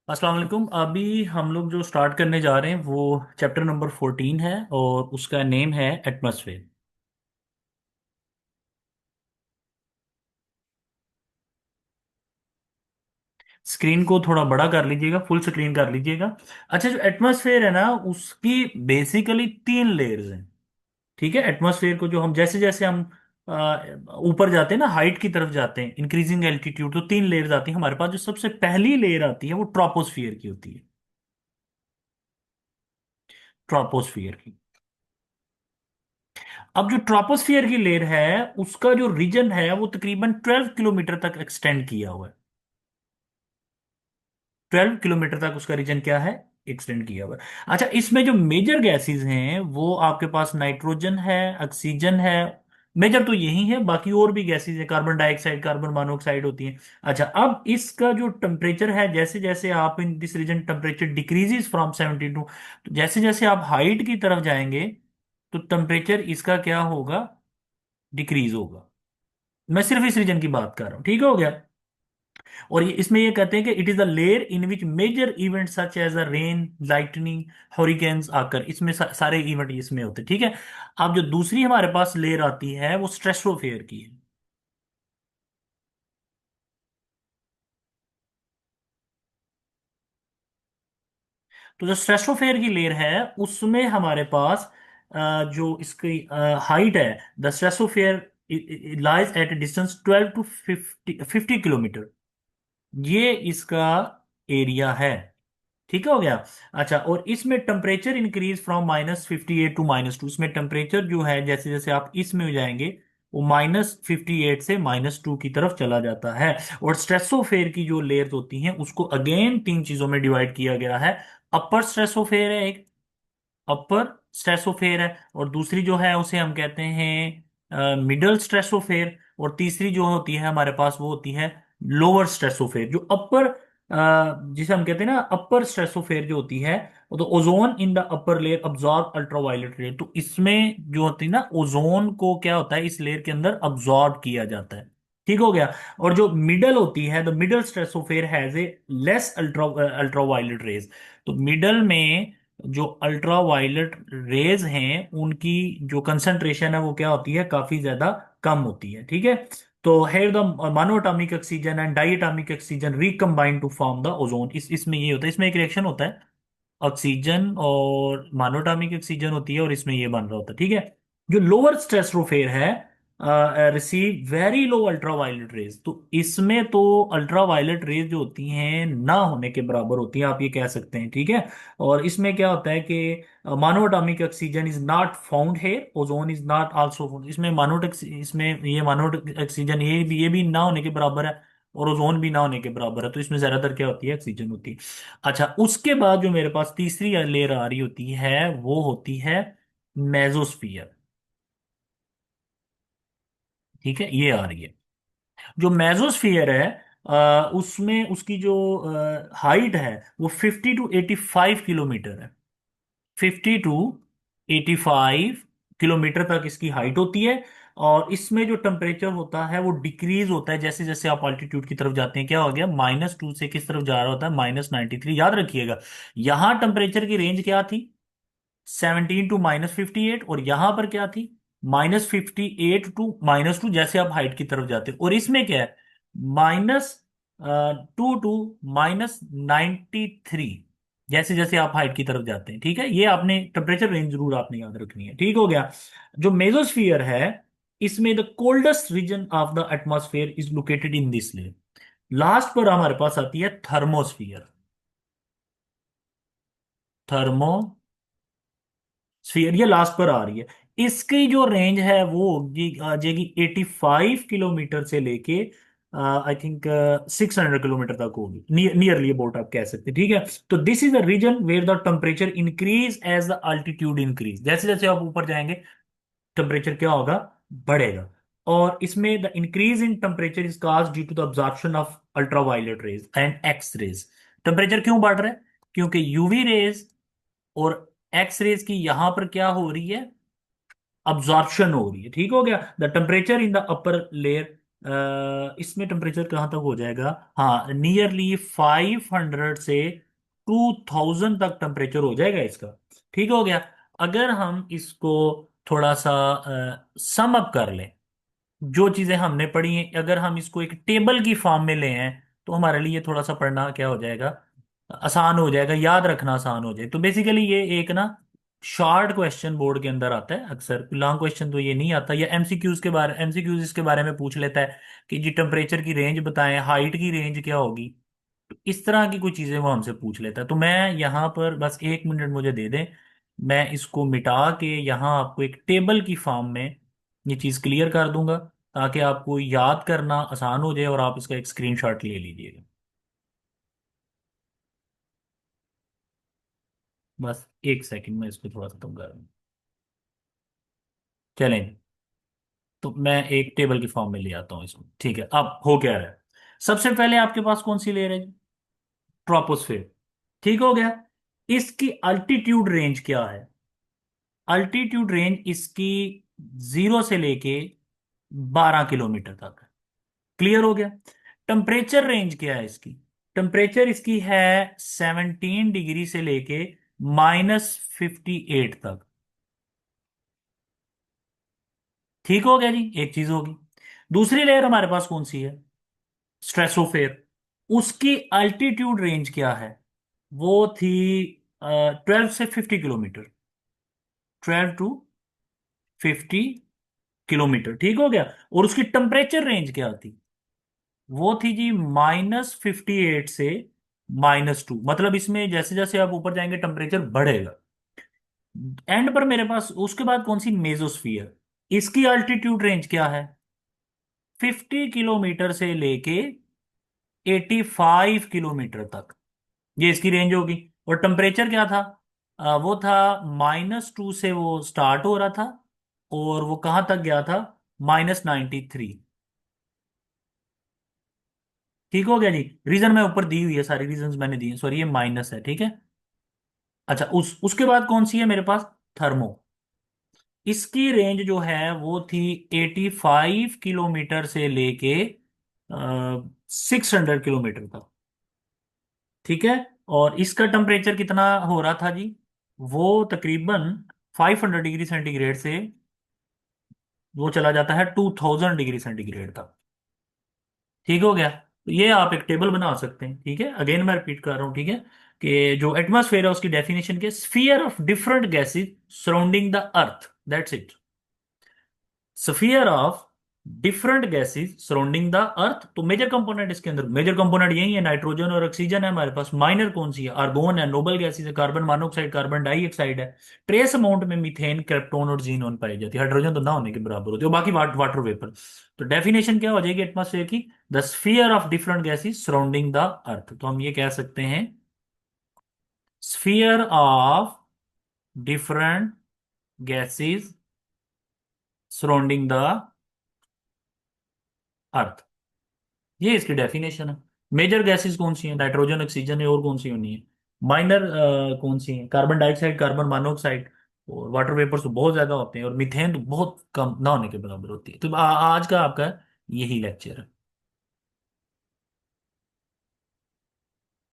अस्सलाम वालेकुम। अभी हम लोग जो स्टार्ट करने जा रहे हैं वो चैप्टर नंबर 14 है और उसका नेम है एटमॉस्फेयर। स्क्रीन को थोड़ा बड़ा कर लीजिएगा, फुल स्क्रीन कर लीजिएगा। अच्छा, जो एटमॉस्फेयर है ना उसकी बेसिकली तीन लेयर्स हैं। ठीक है, एटमॉस्फेयर को जो हम जैसे जैसे हम ऊपर जाते हैं ना, हाइट की तरफ जाते हैं, इंक्रीजिंग एल्टीट्यूड, तो तीन लेयर्स आती हैं हमारे पास। जो सबसे पहली लेयर आती है वो ट्रोपोस्फियर की होती है। ट्रोपोस्फियर की। अब जो ट्रोपोस्फियर की लेयर है उसका जो रीजन है वो तकरीबन 12 किलोमीटर तक एक्सटेंड किया हुआ है। 12 किलोमीटर तक उसका रीजन क्या है, एक्सटेंड किया हुआ है। अच्छा, इसमें जो मेजर गैसेस हैं वो आपके पास नाइट्रोजन है, ऑक्सीजन है। मेजर तो यही है, बाकी और भी गैसेस है, कार्बन डाइऑक्साइड, कार्बन मोनोऑक्साइड होती हैं। अच्छा, अब इसका जो टेम्परेचर है, जैसे जैसे आप in this region temperature decreases from 72, तो जैसे जैसे आप हाइट की तरफ जाएंगे तो टेम्परेचर इसका क्या होगा, डिक्रीज होगा। मैं सिर्फ इस रीजन की बात कर रहा हूं, ठीक हो गया। और इसमें ये कहते हैं कि it is the layer in which major event such as a rain, lightning, hurricanes आकर, इसमें सारे इवेंट इसमें होते हैं, ठीक है। अब जो दूसरी हमारे पास लेयर आती है वो स्ट्रेटोस्फेयर की है। तो जो स्ट्रेटोस्फेयर की लेयर है उसमें हमारे पास जो इसकी हाइट है, the stratosphere lies at A distance 12 to 50 kilometre. ये इसका एरिया है। ठीक हो गया। अच्छा, और इसमें टेम्परेचर इंक्रीज फ्रॉम -58 टू -2। इसमें टेम्परेचर जो है जैसे जैसे आप इसमें हो जाएंगे वो -58 से -2 की तरफ चला जाता है। और स्ट्रेटोस्फेयर की जो लेयर्स होती हैं उसको अगेन तीन चीजों में डिवाइड किया गया है। अपर स्ट्रेटोस्फेयर है एक, अपर स्ट्रेटोस्फेयर है, और दूसरी जो है उसे हम कहते हैं मिडल स्ट्रेटोस्फेयर, और तीसरी जो होती है हमारे पास वो होती है लोअर स्ट्रेटोस्फेयर। जो अपर, जिसे हम कहते हैं ना, अपर स्ट्रेटोस्फेयर जो होती है वो तो ozone in the upper layer absorb ultraviolet rays. तो इसमें जो होती है ना, ओजोन को क्या होता है इस लेयर के अंदर अब्जॉर्ब किया जाता है। ठीक हो गया। और जो मिडल होती है, the middle stratosphere has a less ultraviolet rays. तो मिडल में जो अल्ट्रा वायलेट रेज हैं उनकी जो कंसंट्रेशन है वो क्या होती है, काफी ज्यादा कम होती है। ठीक है। तो here the monoatomic oxygen and diatomic oxygen recombine to form the ozone. इसमें ये होता है, इसमें एक रिएक्शन होता है, ऑक्सीजन और मोनोटॉमिक ऑक्सीजन होती है और इसमें ये बन रहा होता है। ठीक है। जो लोअर स्ट्रेटोस्फेयर है receive very low ultraviolet rays. तो इसमें तो अल्ट्रावायलेट रेज जो होती हैं ना होने के बराबर होती हैं, आप ये कह सकते हैं। ठीक है। और इसमें क्या होता है कि monoatomic oxygen is not found here, ozone is not also found. इसमें इसमें ये मोनोट ऑक्सीजन ये भी ना होने के बराबर है, और ओजोन भी ना होने के बराबर है। तो इसमें ज्यादातर क्या होती है, ऑक्सीजन होती है। अच्छा, उसके बाद जो मेरे पास तीसरी लेयर आ रही होती है वो होती है मेसोस्फियर। ठीक है, ये आ रही है। जो मेसोस्फियर है उसमें उसकी जो हाइट है वो 50 to 85 किलोमीटर है। 50 to 85 किलोमीटर तक इसकी हाइट होती है। और इसमें जो टेम्परेचर होता है वो डिक्रीज होता है जैसे जैसे आप ऑल्टीट्यूड की तरफ जाते हैं। क्या हो गया, -2 से किस तरफ जा रहा होता है, -93। याद रखिएगा, यहां टेम्परेचर की रेंज क्या थी, 17 टू -58, और यहां पर क्या थी, -58 टू -2, जैसे आप हाइट की तरफ जाते हैं। और इसमें क्या है, -2 टू -93, जैसे जैसे आप हाइट की तरफ जाते हैं। ठीक है, ये आपने टेम्परेचर रेंज जरूर आपने याद रखनी है। ठीक हो गया। जो मेसोस्फियर है इसमें the coldest region of the atmosphere is located in this layer. Last पर हमारे पास आती है थर्मोस्फियर। थर्मोस्फियर ये लास्ट पर आ रही है। इसकी जो रेंज है वो होगी, आ जाएगी 85 किलोमीटर से लेके आई थिंक 600 किलोमीटर तक होगी, नियरली अबाउट आप कह सकते हैं। ठीक है। तो this is the region where the temperature increase as the altitude increase. जैसे जैसे आप ऊपर जाएंगे टेम्परेचर क्या होगा, बढ़ेगा। और इसमें the increase in temperature is caused due to the absorption of ultraviolet rays and X rays. Temperature क्यों बढ़ रहा है, क्योंकि यूवी रेज और एक्स रेज की यहां पर क्या हो रही है, अब्जॉर्प्शन हो रही है। ठीक हो गया। The temperature in the upper layer इसमें टेम्परेचर कहाँ तक हो जाएगा? हाँ, नियरली 500 से 2000 तक टेम्परेचर हो जाएगा इसका। ठीक हो गया। अगर हम इसको थोड़ा सा सम अप कर लें, जो चीजें हमने पढ़ी हैं, अगर हम इसको एक टेबल की फॉर्म में ले हैं, तो हमारे लिए थोड़ा सा पढ़ना क्या हो जाएगा, आसान हो जाएगा, याद रखना आसान हो जाए। तो बेसिकली ये एक ना शॉर्ट क्वेश्चन बोर्ड के अंदर आता है अक्सर, लॉन्ग क्वेश्चन तो ये नहीं आता। या एमसीक्यूज इसके बारे में पूछ लेता है कि जी टेम्परेचर की रेंज बताएं, हाइट की रेंज क्या होगी। तो इस तरह की कोई चीजें वो हमसे पूछ लेता है। तो मैं यहाँ पर बस 1 मिनट मुझे दे दें, मैं इसको मिटा के यहाँ आपको एक टेबल की फॉर्म में ये चीज क्लियर कर दूंगा, ताकि आपको याद करना आसान हो जाए और आप इसका एक स्क्रीनशॉट ले लीजिएगा। बस 1 सेकंड में इसको थोड़ा सा तुम कर चलें। तो मैं एक टेबल की फॉर्म में ले आता हूँ इसको। ठीक है, अब हो क्या रहा है? सबसे पहले आपके पास कौन सी लेयर है? ट्रोपोस्फेयर। ठीक हो गया। इसकी अल्टीट्यूड रेंज क्या है? अल्टीट्यूड रेंज इसकी 0 से लेके 12 किलोमीटर तक है। क्लियर हो गया। टेम्परेचर रेंज क्या है इसकी? टेम्परेचर इसकी है 17 डिग्री से लेके -58 तक। ठीक हो गया जी, एक चीज होगी। दूसरी लेयर हमारे पास कौन सी है? स्ट्रेसोफेयर। उसकी अल्टीट्यूड रेंज क्या है? वो थी 12 से 50 किलोमीटर। 12 to 50 kilometre. ठीक हो गया। और उसकी टेम्परेचर रेंज क्या थी? वो थी जी -58 से -2। मतलब इसमें जैसे जैसे आप ऊपर जाएंगे टेम्परेचर बढ़ेगा। एंड पर मेरे पास उसके बाद कौन सी? मेसोस्फियर। इसकी अल्टीट्यूड रेंज क्या है? 50 किलोमीटर से लेके 85 किलोमीटर तक, ये इसकी रेंज होगी। और टेम्परेचर क्या था? वो था -2 से वो स्टार्ट हो रहा था, और वो कहाँ तक गया था? -93। ठीक हो गया जी। रीजन मैं ऊपर दी हुई है, सारी रीजंस मैंने दी हैं, सॉरी ये माइनस है, ठीक है। अच्छा, उसके बाद कौन सी है मेरे पास? थर्मो। इसकी रेंज जो है वो थी 85 किलोमीटर से लेके 600 किलोमीटर तक। ठीक है। और इसका टेम्परेचर कितना हो रहा था जी? वो तकरीबन 500 डिग्री सेंटीग्रेड से वो चला जाता है 2000 डिग्री सेंटीग्रेड तक। ठीक हो गया। तो ये आप एक टेबल बना सकते हैं। ठीक है, अगेन मैं रिपीट कर रहा हूँ, ठीक है, कि जो एटमॉस्फेयर है उसकी डेफिनेशन के sphere of different gases surrounding the earth, that's it. Sphere of different gases surrounding the earth. तो मेजर कंपोनेंट इसके अंदर, मेजर कंपोनेंट यही है, नाइट्रोजन और ऑक्सीजन है हमारे पास। माइनर कौन सी है? आर्गोन है, नोबल गैसेस है, कार्बन मोनोऑक्साइड, कार्बन डाइऑक्साइड है। ट्रेस अमाउंट में मीथेन, क्रिप्टोन और जीनोन पाई जाती है। हाइड्रोजन तो ना होने के बराबर होती है, और बाकी वाटर वेपर। तो डेफिनेशन क्या हो जाएगी एटमॉस्फेयर की? The sphere of different gases surrounding the earth. तो हम ये कह सकते हैं sphere of different gases surrounding the earth. ये इसकी डेफिनेशन है। मेजर गैसेस कौन सी हैं? नाइट्रोजन, ऑक्सीजन है, और कौन सी होनी है? माइनर कौन सी हैं? कार्बन डाइऑक्साइड, कार्बन मोनोऑक्साइड, और वाटर वेपर्स तो बहुत ज्यादा होते हैं, और मीथेन तो बहुत कम ना होने के बराबर होती है। तो आज का आपका यही लेक्चर है।